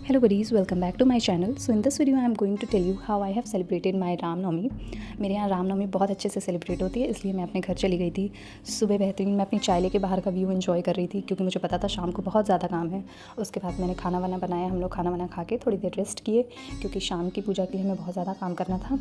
Hello buddies, welcome back to my channel. So in this video I am going to tell you how I have celebrated my Ramnavami. मेरे यहाँ रामनवमी बहुत अच्छे से celebrate होती है, इसलिए मैं अपने घर चली गई थी। सुबह बेहतरीन मैं अपनी चाय लेके बाहर का व्यू एंजॉय कर रही थी, क्योंकि मुझे पता था शाम को बहुत ज़्यादा काम है। उसके बाद मैंने खाना वाना बनाया, हम लोग खाना वाना खा के थोड़ी देर रेस्ट किए, क्योंकि शाम की पूजा के लिए हमें बहुत ज़्यादा काम करना था।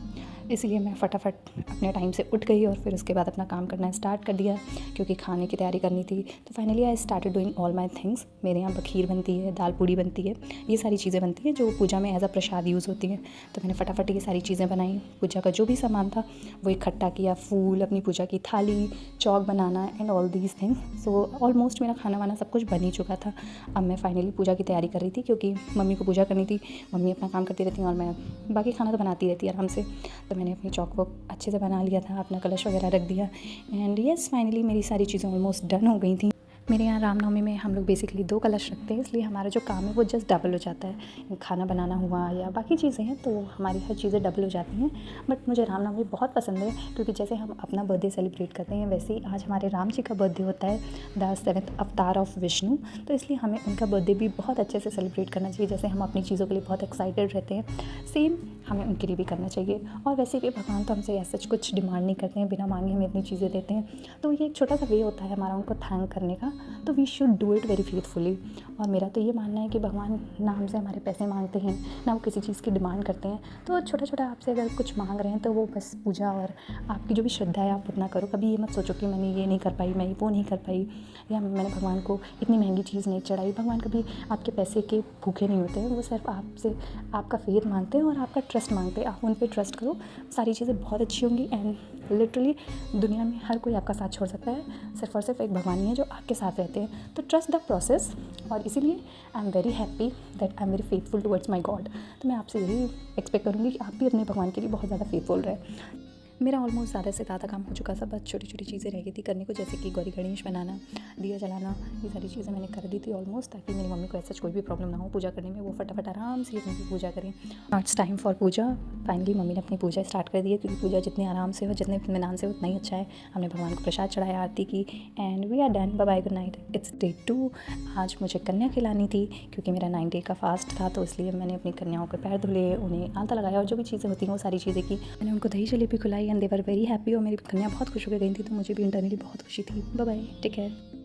इसलिए मैं फटाफट अपने टाइम से उठ गई और फिर उसके बाद अपना काम करना स्टार्ट कर दिया, क्योंकि खाने की तैयारी करनी थी। तो finally I started doing all my things. मेरे यहाँ खीर बनती है, दाल पूड़ी बनती है, ये सारी चीज़ें बनती हैं जो पूजा में एज अ प्रसाद यूज़ होती हैं। तो मैंने फटाफट ये सारी चीज़ें बनाई। पूजा का जो भी सामान था वो इकट्ठा किया, फूल, अपनी पूजा की थाली, चौक बनाना and all these things. So almost मेरा खाना वाना सब कुछ बन ही चुका था। अब मैं फाइनली पूजा की तैयारी कर रही थी, क्योंकि मम्मी को पूजा करनी थी। मम्मी अपना काम करती रहती हैं और मैं बाकी खाना तो बनाती रहती है आराम से। तो मैंने अपनी चौक वो अच्छे से बना लिया था, अपना कलश वगैरह रख दिया एंड येस फाइनली मेरी सारी चीज़ें ऑलमोस्ट डन हो गई थी। मेरे यहाँ रामनवमी में हम लोग बेसिकली 2 कलश रखते हैं, इसलिए हमारा जो काम है वो जस्ट डबल हो जाता है। खाना बनाना हुआ या बाकी चीज़ें हैं तो हमारी हर चीज़ें डबल हो जाती हैं। बट मुझे रामनवमी बहुत पसंद है, क्योंकि जैसे हम अपना बर्थडे सेलिब्रेट करते हैं वैसे ही आज हमारे राम जी का बर्थडे होता है, द 7th अवतार ऑफ विष्णु। तो इसलिए हमें उनका बर्थडे भी बहुत अच्छे से सेलिब्रेट करना चाहिए। जैसे हम अपनी चीज़ों के लिए बहुत एक्साइटेड रहते हैं, सेम हमें उनके लिए भी करना चाहिए। और वैसे भी भगवान तो हमसे ऐसा कुछ डिमांड नहीं करते हैं, बिना मांगे हमें इतनी चीज़ें देते हैं। तो ये एक छोटा सा वे होता है हमारा उनको थैंक करने का। तो we should do it very faithfully. और मेरा तो ये मानना है कि भगवान ना हमसे हमारे पैसे मांगते हैं, ना वो किसी चीज़ की डिमांड करते हैं। तो छोटा छोटा आपसे अगर कुछ मांग रहे हैं तो वो बस पूजा और आपकी जो भी श्रद्धा है आप उतना करो। कभी ये मत सोचो कि मैंने ये नहीं कर पाई, मैं वो नहीं कर पाई, या मैंने भगवान को इतनी महंगी चीज़ नहीं चढ़ाई। भगवान कभी आपके पैसे के भूखे नहीं होते हैं, वो सिर्फ आपसे आपका फेथ मांगते हैं और आपका ट्रस्ट मांगते हैं। आप उन पर ट्रस्ट करो, सारी चीज़ें बहुत अच्छी होंगी। एंड लिटरली दुनिया में हर कोई आपका साथ छोड़ सकता है, सिर्फ और सिर्फ एक भगवान ही है जो आपके साथ रहते हैं। तो ट्रस्ट द प्रोसेस। और इसीलिए I am very happy that I am very faithful towards my God. तो मैं आपसे यही एक्सपेक्ट करूँगी कि आप भी अपने भगवान के लिए बहुत ज़्यादा फेथफुल रहें। मेरा ऑलमोस्ट ज़्यादा से ज़्यादा काम हो चुका था, बस छोटी छोटी चीज़ें रह गई थी करने को, जैसे कि गौरी गणेश बनाना, दिया जलाना, ये सारी चीज़ें मैंने कर दी थी ऑलमोस्ट, ताकि मेरी मम्मी को ऐसा कोई भी प्रॉब्लम ना हो पूजा करने में। वो फटाफट आराम से अपनी पूजा करें। It's time for puja. Finally mummy ने अपनी पूजा स्टार्ट कर दी है, क्योंकि पूजा जितनी आराम से हो, जितने इत्मीनान से हो उतना ही अच्छा है। हमने भगवान को प्रसाद चढ़ाया, आरती की and we are done. Bye bye, good night. It's day 2। आज मुझे कन्या खिलानी थी, क्योंकि मेरा 9 डे का फास्ट था। तो इसलिए मैंने अपनी कन्याओं के पैर धुले, उन्हें आलता लगाया और जो भी चीज़ें होती हैं वो सारी चीज़ें की। मैंने उनको दही जलेबी खिलाई and they were very happy. और मेरी कन्या बहुत खुश होकर गई थी, तो मुझे भी इंटरनली बहुत खुशी थी। Bye bye, take care.